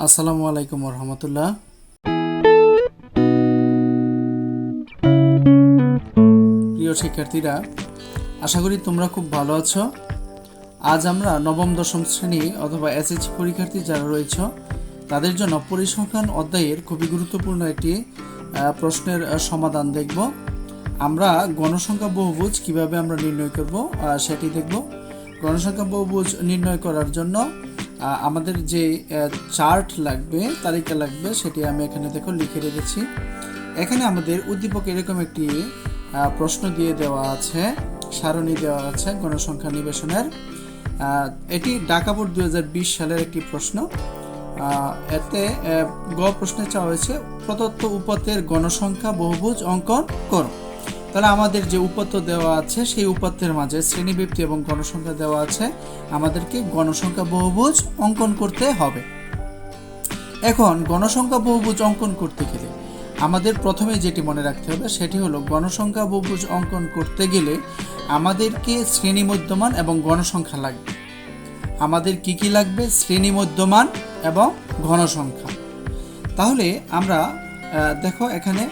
আসসালামু আলাইকুম রহমতুল্লাহ। প্রিয় শিক্ষার্থীরা, আশা করি তোমরা খুব ভালো আছো। আজ আমরা নবম দশম শ্রেণী অথবা এসএসসি পরীক্ষার্থী যারা রয়েছে তাদের জন্য পরিসংখ্যান অধ্যায়ের খুবই গুরুত্বপূর্ণ একটি প্রশ্নের সমাধান দেখব। আমরা গণসংখ্যা বহুভুজ কিভাবে আমরা নির্ণয় করব সেটি দেখব। গণসংখ্যা বহুভুজ নির্ণয় করার জন্য আমাদের যে চার্ট লাগবে, তালিকা লাগবে, সেটি আমি এখানে দেখো লিখে রেখেছি। এখানে আমাদের উদ্দীপক এরকম একটি প্রশ্ন দিয়ে দেওয়া আছে, সারণী দেওয়া আছে গণসংখ্যা নিবেশনের। এটি ঢাকা বোর্ড 2020 সালের একটি প্রশ্ন। এতে গ প্রশ্নে চাওয়া হয়েছে প্রদত্ত উপাত্তের গণসংখ্যা বহুভুজ অঙ্কন করো। তাহলে আমাদের যে উপাত্ত দেওয়া আছে সেই উপাত্তের মাঝে শ্রেণীবৃত্তি এবং গণসংখ্যা দেওয়া আছে, আমাদেরকে গণসংখ্যা বহুভুজ অঙ্কন করতে হবে। এখন গণসংখ্যা বহুভুজ অঙ্কন করতে গেলে আমাদের প্রথমে যেটি মনে রাখতে হবে সেটি হলো গণসংখ্যা বহুভুজ অঙ্কন করতে গেলে আমাদেরকে শ্রেণী মধ্যমান এবং গণসংখ্যা লাগবে। আমাদের কি লাগবে? শ্রেণী মধ্যমান এবং গণসংখ্যা। তাহলে আমরা দেখো এখানে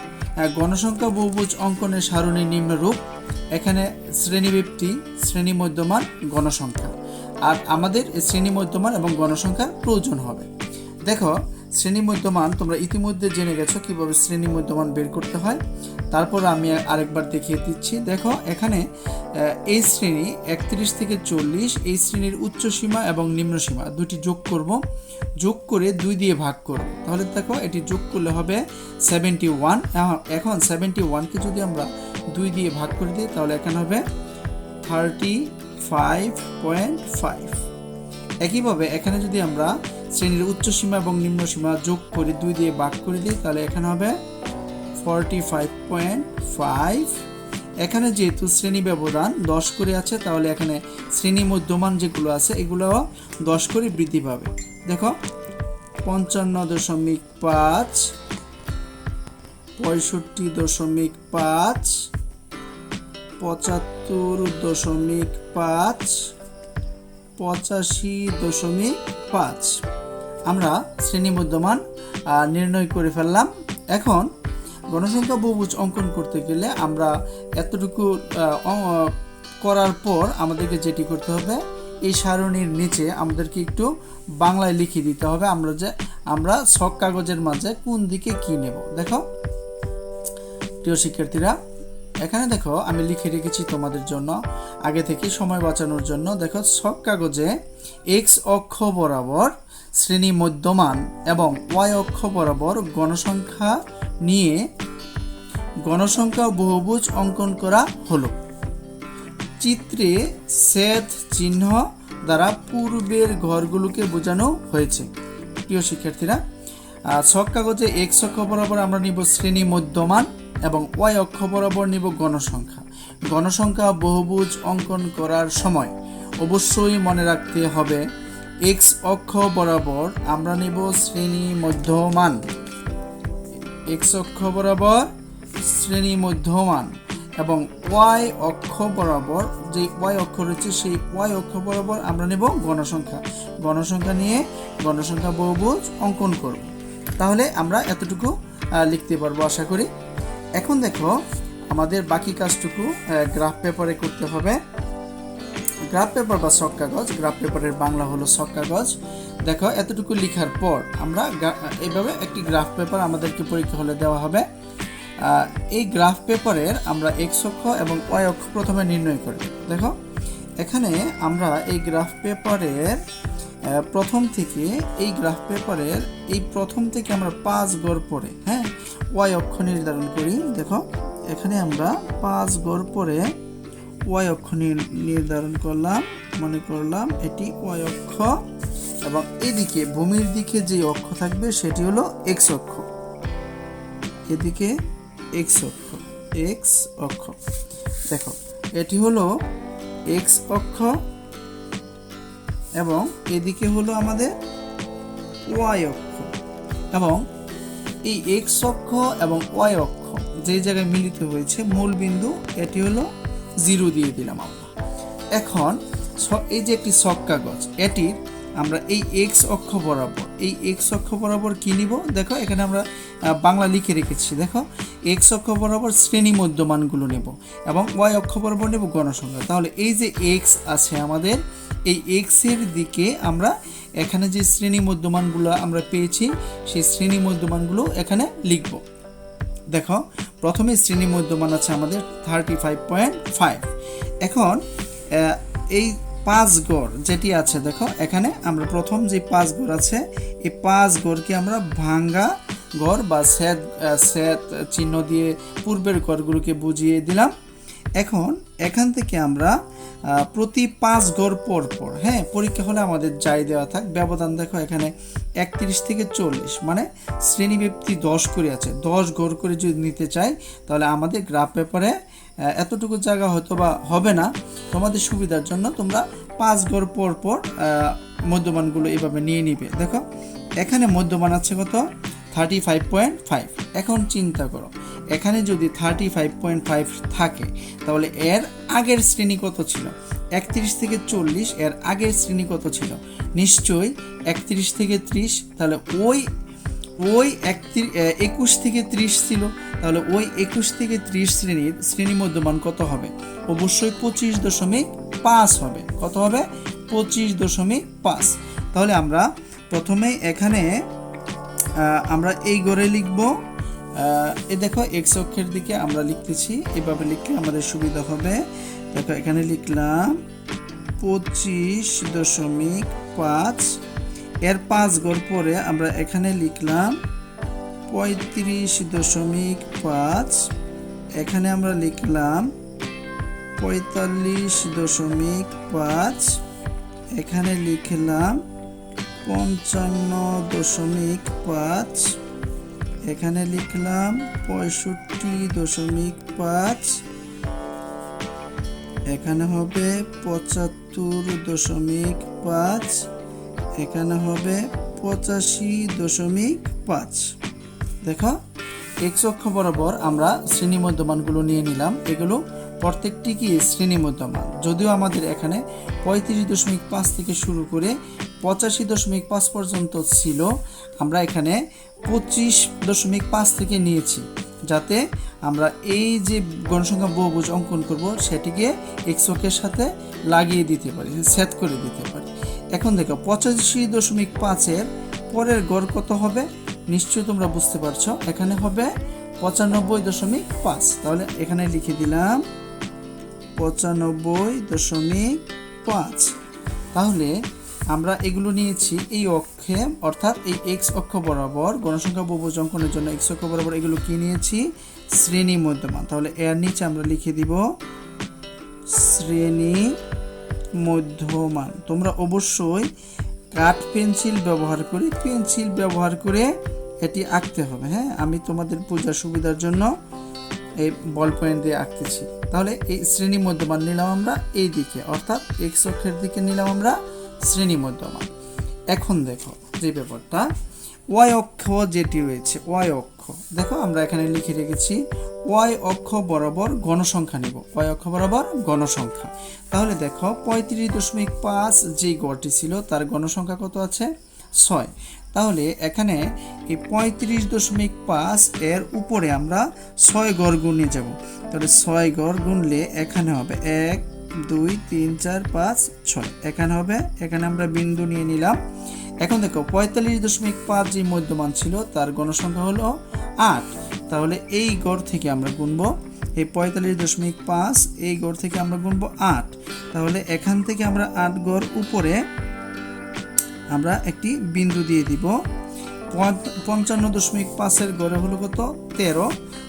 গণসংখ্যা বহুভুজ অঙ্কনের সারণী নিম্নরূপ। এখানে শ্রেণীবৃত্তি, শ্রেণী মধ্যমান, গণসংখ্যা। আর আমাদের শ্রেণী মধ্যমান এবং গণসংখ্যার প্রয়োজন হবে। দেখো শ্রেণী মধ্যমান তোমরা ইতিমধ্যে জেনে গেছো কিভাবে শ্রেণী মধ্যমান বের করতে হয়। তারপর আমি আরেকবার দেখিয়ে দিচ্ছি। দেখো এখানে এই শ্রেণী 31 থেকে 40, এই শ্রেণীর উচ্চ সীমা এবং নিম্ন সীমা দুটি যোগ করব, যোগ করে 2 দিয়ে ভাগ করব। তাহলে দেখো এটি যোগ করলে হবে 71। এখন 71কে যদি আমরা 2 দিয়ে ভাগ করে দিই তাহলে এখানে হবে 35.5। একইভাবে এখানে যদি আমরা শ্রেণীর উচ্চ সীমা এবং নিম্ন সীমা যোগ করে 2 দিয়ে ভাগ করে দিই তাহলে এখানে হবে 45.5। এখানে যেহেতু শ্রেণী ব্যবধান 10 করে আছে, তাহলে এখানে শ্রেণী মধ্যমান যেগুলো আছে এগুলো 10 করে বৃদ্ধি পাবে। দেখো 55.5, 65.5, 75.5, 85.5। আমরা শ্রেণী মধ্যমান নির্ণয় করে ফেললাম। এখন গণসংখ্যা বহুভুজ অঙ্কন করতে গেলে আমরা এতটুকু করার পর আমাদেরকে যেটি করতে হবে, এই সারণীর নিচে আমাদেরকে একটু বাংলায় লিখে দিতে হবে আমরা ছক কাগজের মাঝে কোন দিকে কি নেব। দেখো প্রিয় শিক্ষার্থীরা, এখানে দেখো আমি লিখে রেখেছি তোমাদের জন্য আগে থেকে সময় বাঁচানোর জন্য। দেখো ছক কাগজে এক্স অক্ষ বরাবর শ্রেণী মধ্যমান এবং ওয়াই অক্ষ বরাবর গণসংখ্যা নিয়ে গণসংখ্যা বহুভুজ অঙ্কন করা হলো। চিত্রে ছেদ চিহ্ন দ্বারা পূর্বের ঘরগুলোকে বোঝানো হয়েছে। প্রিয় শিক্ষার্থীরা, ছক কাগজে এক্স অক্ষ বরাবর আমরা নিব শ্রেণী মধ্যমান এবং ওয়াই অক্ষ বরাবর নিব গণসংখ্যা। গণসংখ্যা বহুভুজ অঙ্কন করার সময় অবশ্যই মনে রাখতে হবে এক্স অক্ষ বরাবর আমরা নিব শ্রেণী মধ্যমান, এক্স অক্ষ বরাবর শ্রেণী মধ্যমান, এবং ওয়াই অক্ষ বরাবর যে ওয়াই অক্ষ রয়েছে সেই ওয়াই অক্ষ বরাবর আমরা নেব গণসংখ্যা। গণসংখ্যা নিয়ে গণসংখ্যা বহুভুজ অঙ্কন করব। তাহলে আমরা এতটুকু লিখতে পারবো আশা করি। এখন দেখো আমাদের বাকি কাজটুকু গ্রাফ পেপারে করতে হবে। গ্রাফ পেপার বা ছক কাগজ, গ্রাফ পেপারের বাংলা হলো ছক কাগজ। দেখো এতটুকু লেখার পর আমরা এইভাবে একটি গ্রাফ পেপার আমাদেরকে পরীক্ষা হলে দেওয়া হবে। এই গ্রাফ পেপারের আমরা এক্স অক্ষ এবং ওয়াই অক্ষ প্রথমে নির্ণয় করব। দেখো এখানে আমরা এই গ্রাফ পেপারের প্রথম থেকে আমরা 5 গড় পরে ওয়াই অক্ষ নির্ধারণ করি। দেখো এখানে আমরা 5 গড় পরে ওয়াই অক্ষ নির্ধারণ করলাম, মনে করলাম এটি ওয়াই অক্ষ, এবং এদিকে ভূমির দিকে যে অক্ষ থাকবে সেটি হলো এক্স অক্ষ। এদিকে এক্স অক্ষ, দেখো এটি হলো এক্স অক্ষ এবং এদিকে হলো আমাদের ওয়াই অক্ষ। এবং এই এক্স অক্ষ এবং ওয়াই অক্ষ যে জায়গায় মিলিত হয়েছে মূল বিন্দু, এটি হলো 0 দিয়ে দিলাম আমরা। এখন এই যে একটি ছক কাগজ, এটির আমরা এই এক্স অক্ষ বরাবর কি নিব, দেখো এখানে আমরা বাংলা লিখে রেখেছি, দেখো এক্স অক্ষ বরাবর শ্রেণী মধ্যমানগুলো নেব এবং ওয়াই অক্ষ বরাবর নেব গণসংখ্যা। তাহলে এই যে এক্স আছে আমাদের, এই এক্স এর দিকে আমরা এখানে যে শ্রেণী মধ্যমানগুলো আমরা পেয়েছি সেই শ্রেণী মধ্যমানগুলো এখানে লিখব। দেখো প্রথমে শ্রেণী মধ্যমান আছে আমাদের 35.5। এখন এই 5 গড় যেটি আছে, দেখো এখানে আমরা প্রথম যে 5 গড় আছে এই 5 গড়কে আমরা ভাঙ্গা গড় বা সেট চিহ্ন দিয়ে পূর্বের গড়গুলোকে বুঝিয়ে দিলাম। এখন এখান থেকে আমরা প্রতি 5 গড় পর পর, হ্যাঁ পরীক্ষা হলে আমাদের যাই দেওয়া থাক ব্যবধান, দেখো এখানে 31 থেকে 40 মানে শ্রেণীব্যাপ্তি 10 করে আছে, 10 গড় করে যদি নিতে চাই তাহলে আমাদের গ্রাফ পেপারে এতটুকু জায়গা হয়তো বা হবে না। তোমাদের সুবিধার জন্য তোমরা 5 গড় পর পর মধ্যমানগুলো এভাবে নিয়ে নিবে। দেখো এখানে মধ্যমান আছে কত, 35.5। এখন চিন্তা করো এখানে যদি 35.5 থাকে তাহলে এর আগের শ্রেণী কত ছিল, 31 থেকে 40 এর আগের শ্রেণী কত ছিল, নিশ্চয়ই 31 থেকে 30। তাহলে ওই 21 থেকে 30 ছিল, তাহলে ওই 21 থেকে 30 শ্রেণী মধ্যমান কত হবে, অবশ্যই 25.5 হবে। কত হবে, 25.5। তাহলে আমরা প্রথমে এখানে আমরা এই গড়ে লিখব, দেখো এক্স অক্ষের দিকে আমরা লিখতেছি, এভাবে লিখলে আমাদের সুবিধা হবে। দেখো এখানে লিখলাম 25.5, এর 5 গড় পরে আমরা এখানে লিখলাম 35.5, এখানে আমরা লিখলাম 45.5, এখানে লিখলাম 55.5, এখানে লিখলাম 65.5, এখানে হবে 75.5, এখানে হবে 85.5। দেখো এক্স অক্ষ বরাবর আমরা শ্রেণী মধ্যমানগুলো নিয়ে নিলাম, এগুলো প্রত্যেকটি কি শ্রেণী মধ্যমান, যদিও আমাদের এখানে 35.5 থেকে শুরু করে 85.5 পর্যন্ত ছিল, আমরা এখানে 25.5 থেকে নিয়েছি যাতে আমরা এই যে গণসংখ্যা বহুভুজ অঙ্কন করব সেটিকে এক্স অক্ষের সাথে লাগিয়ে দিতে পারি, সেট করে দিতে পারি। এখন দেখো 85.5 এর পরের গড় কত হবে, নিশ্চয়ই তোমরা বুঝতে পারছো, এখানে হবে 95.5। তাহলে এখানে লিখে দিলাম 95.5। তাহলে আমরা এগুলো নিয়েছি এই অক্ষে, অর্থাৎ এই এক্স অক্ষ বরাবর গণসংখ্যা বহুভুজ অঙ্কনের জন্য এক্স অক্ষ বরাবর এগুলো কি নিয়েছি, শ্রেণী মধ্যমান। তাহলে এর নিচে আমরা লিখে দিব শ্রেণী মধ্যমান। তোমরা অবশ্যই কাঠ পেন্সিল ব্যবহার করে এটি আঁকতে হবে, হ্যাঁ আমি তোমাদের বোঝার সুবিধার জন্য এই বল পয়েন্ট দিয়ে আঁকতেছি। তাহলে এই শ্রেণী মধ্যমান নিলাম আমরা এই দিকে, অর্থাৎ এক্স অক্ষের দিকে নিলাম আমরা শ্রেণী মধ্যমান। এখন দেখো যে ব্যাপারটা ওয়াই অক্ষ যেটি রয়েছে, ওয়াই অক্ষ দেখো আমরা এখানে লিখে রেখেছি ওয়াই অক্ষ বরাবর গণসংখ্যা নেব, ওয়াই অক্ষ বরাবর গণসংখ্যা। তাহলে দেখো 35.5 যেই গড়টি ছিল তার গণসংখ্যা কত আছে, 6। তাহলে এখানে এই 35.5 এর উপরে আমরা 6 গড় গুণে যাব। তাহলে 6 গড় গুনলে এখানে হবে 1 2 3 4 5 6, এখানে হবে, এখানে আমরা বিন্দু নিয়ে নিলাম। এখন দেখো 45.5 যে মধ্যমান ছিল তার গণসংখ্যা হলো 8। তাহলে এই গড় থেকে আমরা গুনবো, এই 45.5 এই গড় থেকে আমরা গুনবো 8। তাহলে এখান থেকে আমরা 8 গড় উপরে আমরা একটি বিন্দু দিয়ে দিব। 55.5 এর গড়ে হলো কত, 13।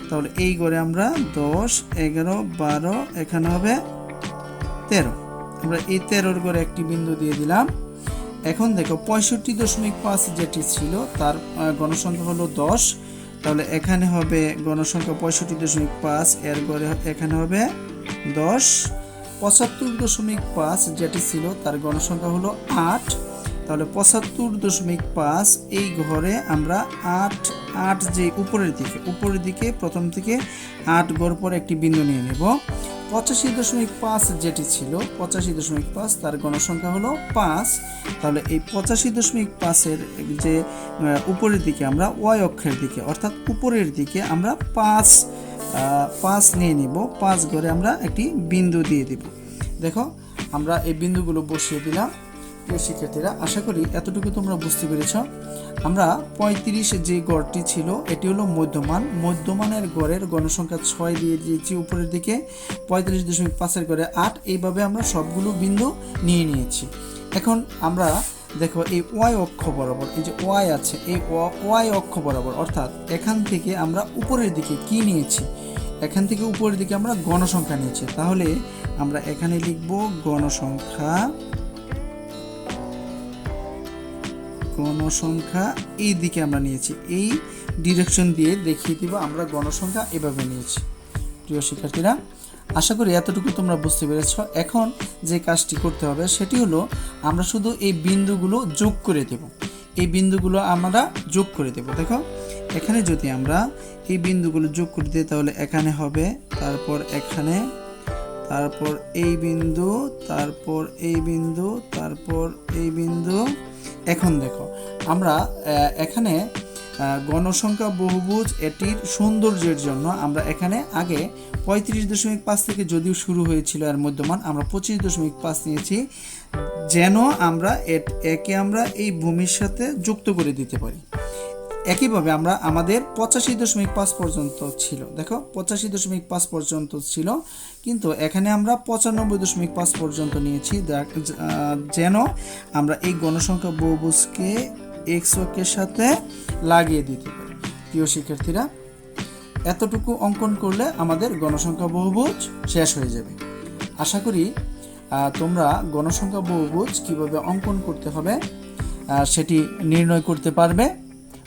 তাহলে এই গড়ে আমরা 10 11 12, এখানে হবে 13। আমরা এই 13 গড়ে একটি বিন্দু দিয়ে দিলাম। এখন দেখো 65.5 যেটি ছিল তার গণসংখ্যা হলো 10। তাহলে এখানে হবে গণসংখ্যা 65.5 এর গড়ে এখানে হবে 10। 75.5 যেটি ছিল তার গণসংখ্যা হলো 8। তাহলে 75.5 এই ঘরে আমরা 8 যে উপরের দিকে প্রথম থেকে 8 গড় পরে একটি বিন্দু নিয়ে নেব। 85.5 যেটি ছিল 85.5 তার গণসংখ্যা হলো 5। তাহলে এই 85.5-এর যে উপরের দিকে আমরা ওয়াই অক্ষের দিকে অর্থাৎ উপরের দিকে আমরা 5 নিয়ে নিব, 5 ঘরে আমরা একটি বিন্দু দিয়ে দিব। দেখো আমরা এই বিন্দুগুলো বসিয়ে দিলাম। প্রিয় শিক্ষার্থীরা, আশা করি এতটুকু তোমরা বুঝতে পেরেছ। আমরা 35 যে গড়টি ছিল এটি হলো মধ্যমান, মধ্যমানের গড়ের গণসংখ্যা 6 দিয়ে দিয়েছি উপরের দিকে, 45.5-এর গড়ে 8, এইভাবে আমরা সবগুলো বিন্দু নিয়ে নিয়েছি। এখন আমরা দেখো এই ওয়াই অক্ষ বরাবর, এই যে ওয়াই আছে, এই ওয়াই অক্ষ বরাবর অর্থাৎ এখান থেকে আমরা উপরের দিকে কি নিয়েছি, এখান থেকে উপরের দিকে আমরা গণসংখ্যা নিয়েছি। তাহলে আমরা এখানে লিখব গণসংখ্যা এই দিকে আমরা নিয়েছি, এই ডিরেকশন দিয়ে দেখিয়ে দিব আমরা গণসংখ্যা এভাবে নিয়েছি। প্রিয় শিক্ষার্থীরা, আশা করি এতটুকু তোমরা বুঝতে পেরেছ। এখন যে কাজটি করতে হবে সেটি হলো আমরা শুধু এই বিন্দুগুলো যোগ করে দেব, এই বিন্দুগুলো আমরা যোগ করে দেব। দেখো এখানে যদি আমরা এই বিন্দুগুলো যোগ করে দিই তাহলে এখানে হবে, তারপর এখানে, তারপর এই বিন্দু, তারপর এই বিন্দু, তারপর এই বিন্দু। এখন দেখো আমরা এখানে গণসংখ্যা বহুভুজ এটির সৌন্দর্যের জন্য আমরা এখানে আগে 35.5 থেকে যদিও শুরু হয়েছিল এর মধ্যমান, আমরা 25.5 নিয়েছি যেন আমরা একে আমরা এই ভূমির সাথে যুক্ত করে দিতে পারি। একইভাবে আমরা আমাদের 85.5 পর্যন্ত ছিল, দেখো 85.5 পর্যন্ত ছিল, কিন্তু এখানে আমরা 95.5 পর্যন্ত নিয়েছি যেন আমরা এই গণসংখ্যা বহুভুজকে এক্স অক্ষের সাথে লাগিয়ে দিতে পারি। প্রিয় শিক্ষার্থীরা, এতটুকু অঙ্কন করলে আমাদের গণসংখ্যা বহুভুজ শেষ হয়ে যাবে। আশা করি তোমরা গণসংখ্যা বহুভুজ কিভাবে অঙ্কন করতে হবে সেটি নির্ণয় করতে পারবে।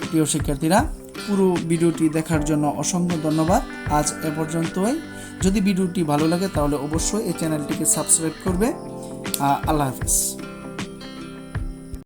প্রিয় শিক্ষার্থীরা, পুরো ভিডিওটি দেখার জন্য অসংখ্য ধন্যবাদ। আজ এ পর্যন্তই। যদি ভিডিওটি ভালো লাগে তাহলে অবশ্যই এই চ্যানেলটিকে সাবস্ক্রাইব করবে। আল্লাহ হাফেজ।